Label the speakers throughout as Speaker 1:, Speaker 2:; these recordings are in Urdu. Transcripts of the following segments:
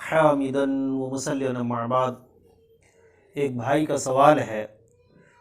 Speaker 1: حامدا ومصلیا اما بعد۔ ایک بھائی کا سوال ہے،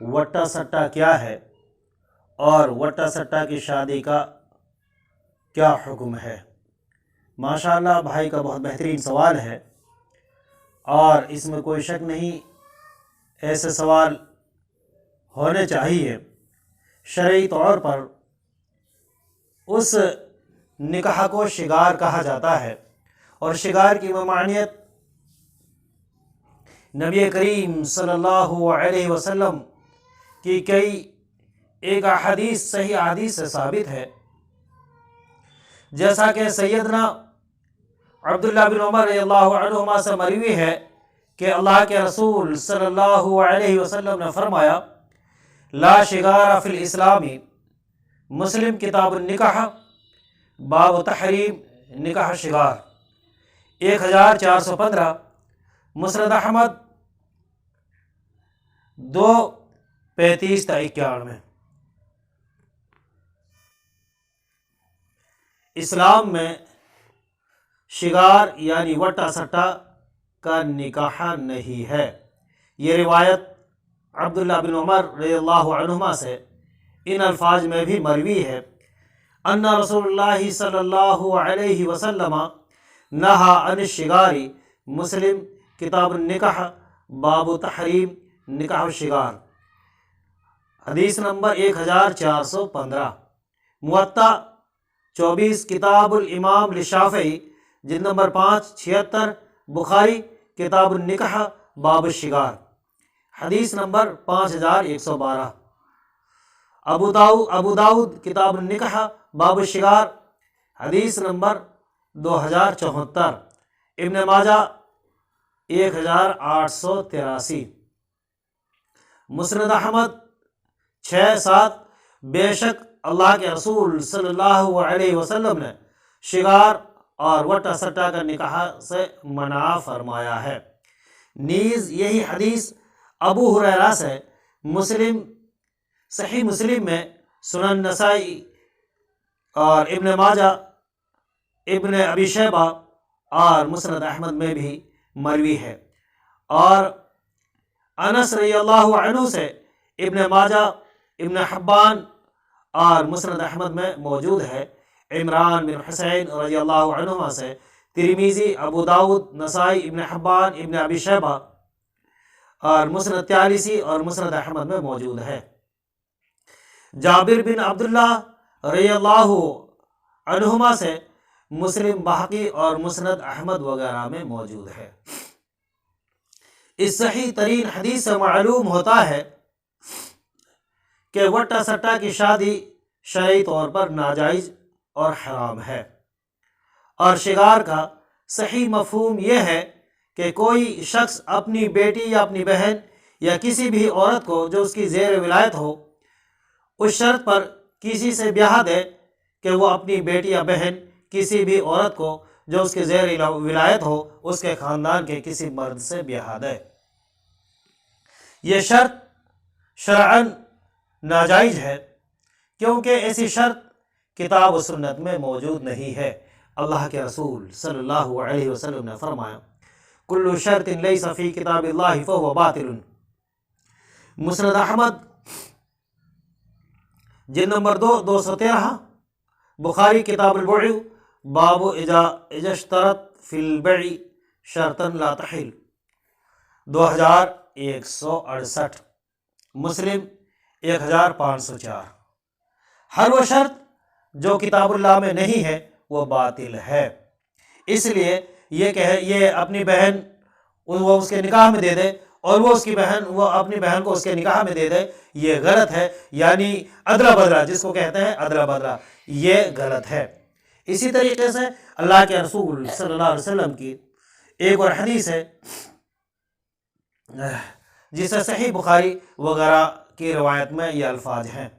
Speaker 1: وٹا سٹا کیا ہے اور وٹا سٹا کی شادی کا کیا حکم ہے؟ ماشاءاللہ بھائی کا بہت بہترین سوال ہے، اور اس میں کوئی شک نہیں، ایسے سوال ہونے چاہیے۔ شرعی طور پر اس نکاح کو شگار کہا جاتا ہے، اور شگار کی ممانعت نبی کریم صلی اللہ علیہ وسلم کی ایک احادیث صحیح احادیث سے ثابت ہے، جیسا کہ سیدنا عبداللہ بن عمر رضی اللہ عنہما سے مروی ہے کہ اللہ کے رسول صلی اللہ علیہ وسلم نے فرمایا، لا شگار فی الاسلام، مسلم کتاب النکاح، باب تحریم نکاح شگار، 1415، مسند احمد 2:35 تا 91۔ اسلام میں شگار یعنی وٹا سٹا کا نکاح نہیں ہے۔ یہ روایت عبداللہ بن عمر رضی اللہ عنہما سے ان الفاظ میں بھی مروی ہے، ان رسول اللہ صلی اللہ علیہ وسلم نہا عن الشگار، مسلم کتاب النکاح، باب تحریم نکاح الشگار، حدیث نمبر 1415۔ موطا 24 کتاب الامام للشافعی، جلد نمبر 5 76۔ بخاری کتاب النکاح باب الشگار، حدیث نمبر 5112۔ ابو داؤد کتاب النکاح باب الشگار، حدیث نمبر 2074۔ ابن ماجہ 1883۔ مسند احمد 6-7۔ بے شک اللہ کے رسول صلی اللہ علیہ وسلم نے شگار اور وٹا سٹا کا نکاح سے منع فرمایا ہے۔ نیز یہی حدیث ابو ہریرہ سے صحیح مسلم میں، سنن نسائی اور ابن ماجہ، ابن ابی شیبہ اور مسند احمد میں بھی مروی ہے، اور انس رضی اللہ عنہ سے ابن ماجہ، ابن حبان اور مسند احمد میں موجود ہے۔ عمران بن حسین رضی اللہ عنہما سے ترمذی، ابو داؤد، نسائی، ابن حبان، ابن ابی شیبہ اور مسند طیالسی اور مسند احمد میں موجود ہے۔ جابر بن عبداللہ رضی اللہ عنہما سے مسلم، بحقی اور مسند احمد وغیرہ میں موجود ہے۔ اس صحیح ترین حدیث سے معلوم ہوتا ہے کہ وٹا سٹا کی شادی شرعی طور پر ناجائز اور حرام ہے، اور شگار کا صحیح مفہوم یہ ہے کہ کوئی شخص اپنی بیٹی یا اپنی بہن یا کسی بھی عورت کو جو اس کی زیر ولایت ہو، اس شرط پر کسی سے بیاہ دے کہ وہ اپنی بیٹی یا بہن کسی بھی عورت کو جو اس کے زیر ولایت ہو، اس کے خاندان کے کسی مرد سے بیاہ دے۔ یہ شرط شرعاً ناجائز ہے، کیونکہ ایسی شرط کتاب و سنت میں موجود نہیں ہے۔ اللہ کے رسول صلی اللہ علیہ وسلم نے فرمایا، کل شرط لیس فی کتاب اللہ فہو باطل۔ مسند احمد جلد نمبر 213۔ بخاری کتاب البیع، باب اذا اشترط فی البیع شرطا لا تحل، 2168۔ مسلم 1504۔ ہر وہ شرط جو کتاب اللہ میں نہیں ہے وہ باطل ہے، اس لیے یہ اپنی بہن وہ اس کے نکاح میں دے دے، اور وہ اپنی بہن کو اس کے نکاح میں دے دے، یہ غلط ہے، یعنی ادلا بدلا جس کو کہتے ہیں ادلا بدلا، یہ غلط ہے۔ اسی طریقے سے اللہ کے رسول صلی اللہ علیہ وسلم کی ایک اور حدیث ہے جسے صحیح بخاری وغیرہ کی روایت میں یہ الفاظ ہیں،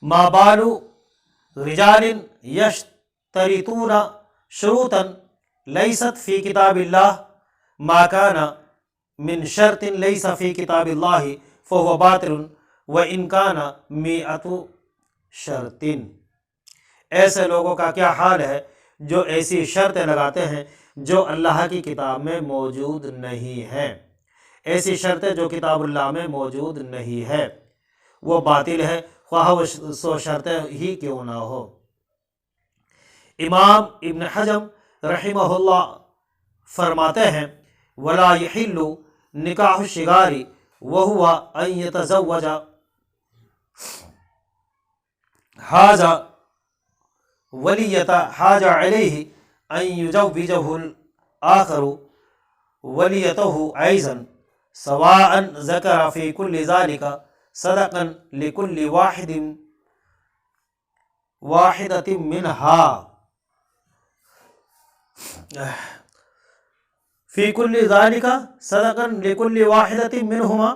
Speaker 1: ما بال رجال یشترطون شروطا لیست فی کتاب اللہ ما کان من شرط لیس فی کتاب اللہ فهو باطل وان کان مئۃ شرط۔ ایسے لوگوں کا کیا حال ہے جو ایسی شرطیں لگاتے ہیں جو اللہ کی کتاب میں موجود نہیں ہیں۔ ایسی شرطیں جو کتاب اللہ میں موجود نہیں ہے وہ باطل ہے، خواہ وہ سو شرطیں ہی کیوں نہ ہو۔ امام ابن حجم رحمہ اللہ فرماتے ہیں وَلَا يَحِلُّ نِكَاحُ الشِّغَارِ وَهُوَ أَن يَتَزَوَّجَ حَاجَ وَلِيَّةَ حَاجَ عَلَيْهِ أَن يُزَوِّجَهُ الْآخَرُ وَلِيَّتَهُ أَيْضًا سواء ذکر فی کل ذالک صدقا لکل واحدۃ منہا فی کل ذالک صدقا لکل واحدۃ منہما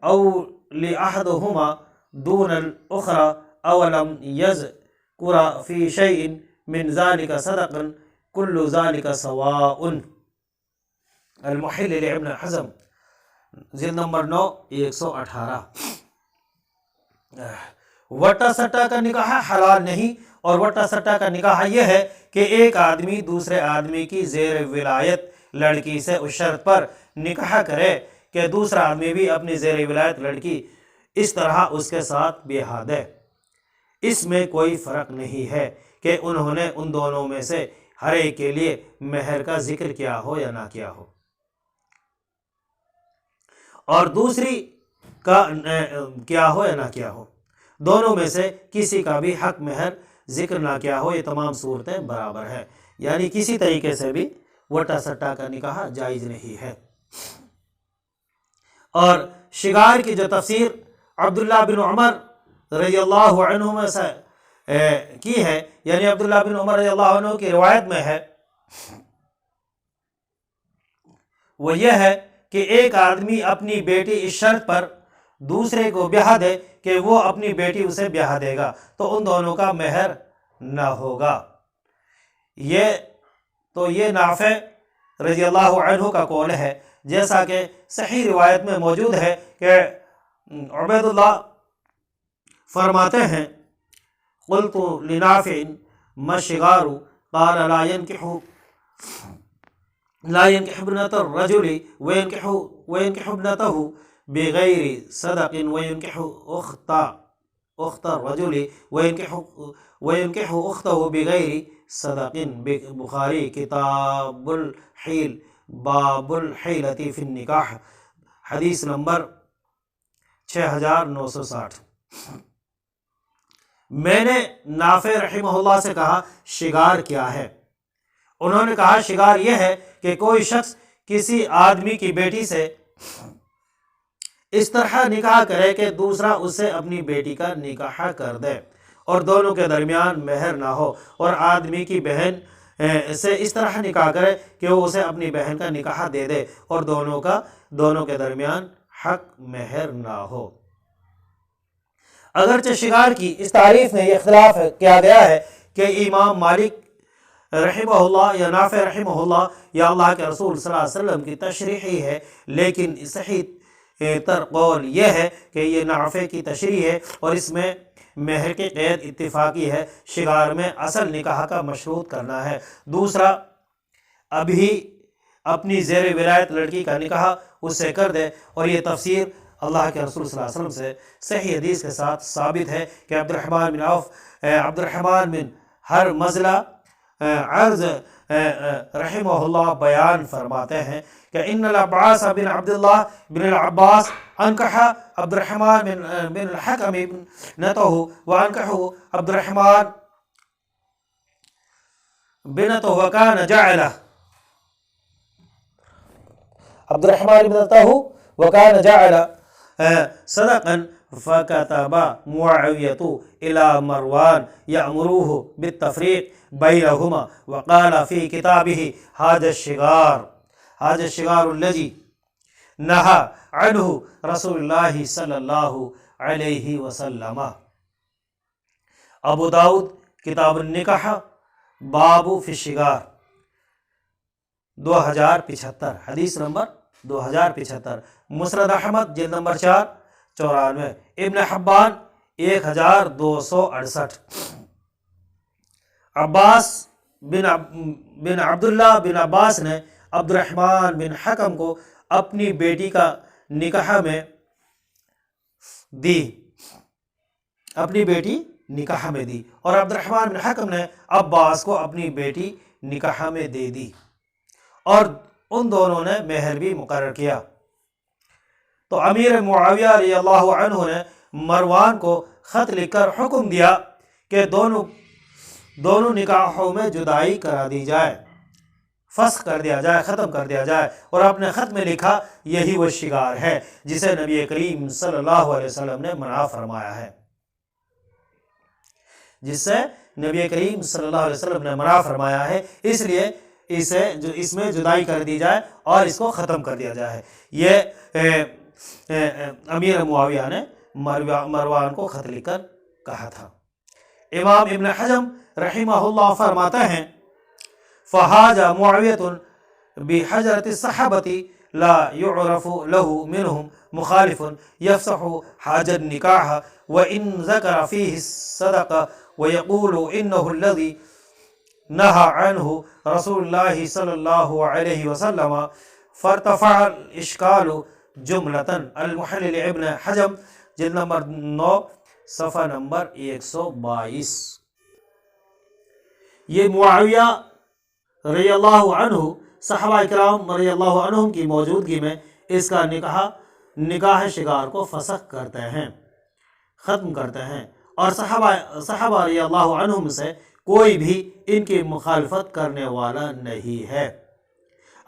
Speaker 1: او لأحدہما دون الاخرى او لم یذکر فی شیء من ذالک صدقا کل ذالک سواء۔ المحل لابن حزم جلد نمبر 9 118۔ وٹا سٹا کا نکاح حلال نہیں، اور وٹا سٹا کا نکاح یہ ہے کہ ایک آدمی دوسرے آدمی کی زیر ولایت لڑکی سے اس شرط پر نکاح کرے کہ دوسرا آدمی بھی اپنی زیر ولایت لڑکی اس طرح اس کے ساتھ بیاہ دے۔ اس میں کوئی فرق نہیں ہے کہ انہوں نے ان دونوں میں سے ہر ایک کے لیے مہر کا ذکر کیا ہو یا نہ کیا ہو، اور دوسری کا کیا ہو یا نہ کیا ہو، دونوں میں سے کسی کا بھی حق مہر ذکر نہ کیا ہو، یہ تمام صورتیں برابر ہیں، یعنی کسی طریقے سے بھی وٹا سٹا کا نکاح جائز نہیں ہے۔ اور شگار کی جو تفسیر عبداللہ بن عمر رضی اللہ عنہ سے کی ہے، یعنی عبداللہ بن عمر رضی اللہ عنہ کی روایت میں ہے، وہ یہ ہے کہ ایک آدمی اپنی بیٹی اس شرط پر دوسرے کو بیاہ دے کہ وہ اپنی بیٹی اسے بیاہ دے گا تو ان دونوں کا مہر نہ ہوگا۔ یہ نافع رضی اللہ عنہ کا قول ہے، جیسا کہ صحیح روایت میں موجود ہے کہ عبید اللہ فرماتے ہیں قلت لنافع ما الشغار قال لا ينكح ابنة الرجل وينكح ابنته بغیر صدق وينكح أخت الرجل وينكح أخته بغیر صدق۔ بخاری کتاب الحیل باب الحیلۃ فی النکاح، حدیث نمبر 6960۔ میں نے نافع رحمہ اللہ سے کہا شگار کیا ہے؟ انہوں نے کہا شگار یہ ہے کہ کوئی شخص کسی آدمی کی بیٹی سے اس طرح نکاح کرے کہ دوسرا اسے اپنی بیٹی کا نکاح کر دے اور دونوں کے درمیان مہر نہ ہو، اور آدمی کی بہن سے اس طرح نکاح کرے کہ وہ اسے اپنی بہن کا نکاح دے دے اور دونوں کے درمیان حق مہر نہ ہو۔ اگرچہ شگار کی اس تعریف میں یہ اختلاف کیا گیا ہے کہ امام مالک رحمہ اللہ یا نافع رحمہ اللہ یا اللہ کے رسول صلی اللہ علیہ وسلم کی تشریح ہی ہے، لیکن صحیح تر قول یہ ہے کہ یہ نافع کی تشریح ہے، اور اس میں مہر کی قید اتفاقی ہے۔ شگار میں اصل نکاح کا مشروط کرنا ہے، دوسرا ابھی اپنی زیر ولایت لڑکی کا نکاح اس سے کر دے، اور یہ تفسیر اللہ کے رسول صلی اللہ علیہ وسلم سے صحیح حدیث کے ساتھ ثابت ہے کہ عبد الرحمن بن حرمزلہ عرض رحمہ اللہ بیان فرماتے ہیں کہ ان العباس بن عبداللہ بن العباس انکح عبد الرحمن بن الحکم ابنتہ وانکح عبد الرحمن بنتہ وکان جعل عبد الرحمن بنتہ وکان جعل صدقا فكتب معاوية إلى مروان يأمره بالتفريق بينهما وقال في كتابه هذا الشغار الذي نهى عنه رسول الله صلى الله عليه وسلم۔ ابو داؤد کتاب النکاح باب فی الشغار 2075، حدیث نمبر 2075۔ مسند احمد جلد نمبر 4 94۔ ابن حبان 1268۔ عباس بن عبداللہ بن عباس نے عبد الرحمن بن حکم کو اپنی بیٹی کا نکاح میں دی، اپنی بیٹی نکاح میں دی، اور عبد الرحمن بن حکم نے عباس کو اپنی بیٹی نکاح میں دے دی، اور ان دونوں نے مہر بھی مقرر کیا۔ تو امیر معاویہ رضی اللہ عنہ نے مروان کو خط لکھ کر حکم دیا کہ دونوں نکاحوں میں جدائی کرا دی جائے، فسخ کر دیا جائے، ختم کر دیا جائے، اور اپنے خط میں لکھا یہی وہ شگار ہے جسے نبی کریم صلی اللہ علیہ وسلم نے منع فرمایا ہے، جس سے نبی کریم صلی اللہ علیہ وسلم نے منع فرمایا ہے، اس لیے اس میں جدائی کر دی جائے اور اس کو ختم کر دیا جائے۔ یہ امیر معاویہ نے مروان کو خط لکھ کر کہا تھا۔ امام ابن حزم رحمہ اللہ فرماتے ہیں فحاج معاویة بحجرة الصحابة لا يعرف له منهم مخالف يفسح حاج النكاح وإن ذكر فيه الصدقة ويقول إنه الذي نهى عنه رسول الله صلى الله عليه وسلم، فارتفع الإشكال جملة۔ المحلل ابن حزم جلد نمبر 9 صفحہ نمبر 122۔ یہ معاویہ رضی اللہ عنہ صحابہ کرام رضی اللہ عنہم کی موجودگی میں اس کا نکاح شگار کو فسخ کرتے ہیں، ختم کرتے ہیں، اور صحابہ رضی اللہ عنہم سے کوئی بھی ان کی مخالفت کرنے والا نہیں ہے،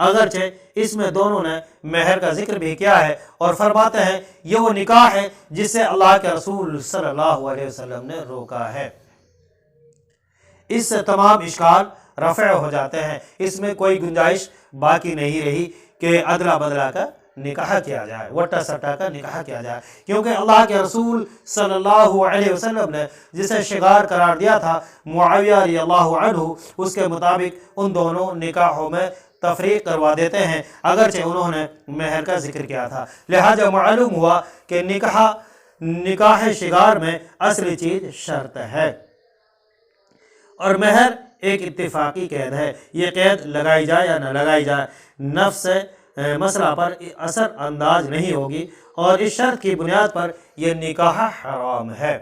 Speaker 1: اگرچہ اس میں دونوں نے مہر کا ذکر بھی کیا ہے، اور فرماتے ہیں یہ وہ نکاح ہے جس سے اللہ کے رسول صلی اللہ علیہ وسلم نے روکا ہے۔ اس سے تمام اشکال رفع ہو جاتے ہیں، اس میں کوئی گنجائش باقی نہیں رہی کہ ادلا بدلا کا نکاح کیا جائے، وٹا سٹا کا نکاح کیا جائے، کیونکہ اللہ کے رسول صلی اللہ علیہ وسلم نے جسے شگار قرار دیا تھا معاویہ رضی اللہ عنہ، اس کے مطابق ان دونوں نکاحوں میں تفریق کروا دیتے ہیں، اگرچہ انہوں نے مہر کا ذکر کیا تھا۔ لہذا معلوم ہوا کہ نکاح شگار میں اصلی چیز شرط ہے، اور مہر ایک اتفاقی قید ہے، یہ قید لگائی جائے یا نہ لگائی جائے نفس مسئلہ پر اثر انداز نہیں ہوگی، اور اس شرط کی بنیاد پر یہ نکاح حرام ہے۔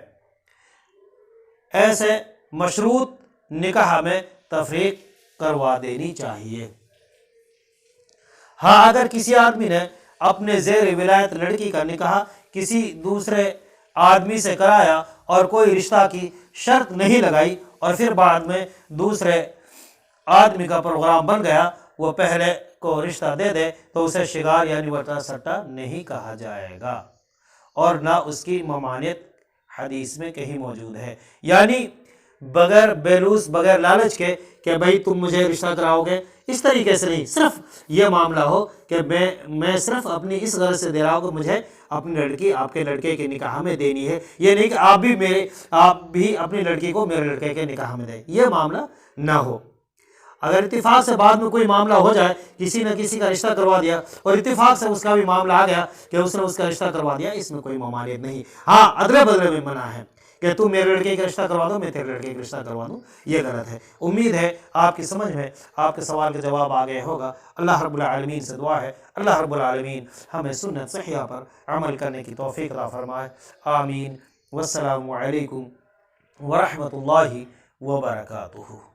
Speaker 1: ایسے مشروط نکاح میں تفریق کروا دینی چاہیے۔ ہاں اگر کسی آدمی نے اپنے زیر ولایت لڑکی کا نکاح کسی دوسرے آدمی سے کرایا اور کوئی رشتہ کی شرط نہیں لگائی، اور پھر بعد میں دوسرے آدمی کا پروگرام بن گیا، وہ پہلے کو رشتہ دے دے، تو اسے شگار یعنی وٹا سٹا نہیں کہا جائے گا، اور نہ اس کی ممانعت حدیث میں کہیں موجود ہے، یعنی بغیر بیلوس بغیر لالچ کے کہ بھائی تم مجھے رشتہ کراؤ گے، اس طریقے سے نہیں، صرف یہ معاملہ ہو کہ میں صرف اپنی اس غرض سے دے رہا ہوں کہ مجھے اپنی لڑکی آپ کے لڑکے کے نکاح میں دینی ہے، یہ نہیں کہ آپ بھی اپنی لڑکی کو میرے لڑکے کے نکاح میں دیں، یہ معاملہ نہ ہو۔ اگر اتفاق سے بعد میں کوئی معاملہ ہو جائے، کسی نے کسی کا رشتہ کروا دیا اور اتفاق سے اس کا بھی معاملہ آ گیا کہ اس نے اس کا رشتہ کروا دیا، اس میں کوئی ممانعت نہیں۔ ہاں ادلے بدلے میں منع ہے کہ تم میرے لڑکے کا رشتہ کروا دو، میں تیرے لڑکے کا رشتہ کروا دوں، یہ غلط ہے۔ امید ہے آپ کی سمجھ میں آپ کے سوال کا جواب آ گیا ہوگا۔ اللہ رب العالمین سے دعا ہے اللہ رب العالمین ہمیں سنت صحیحہ پر عمل کرنے کی توفیق عطا فرمائے، آمین۔ والسلام علیکم ورحمۃ اللہ وبرکاتہ۔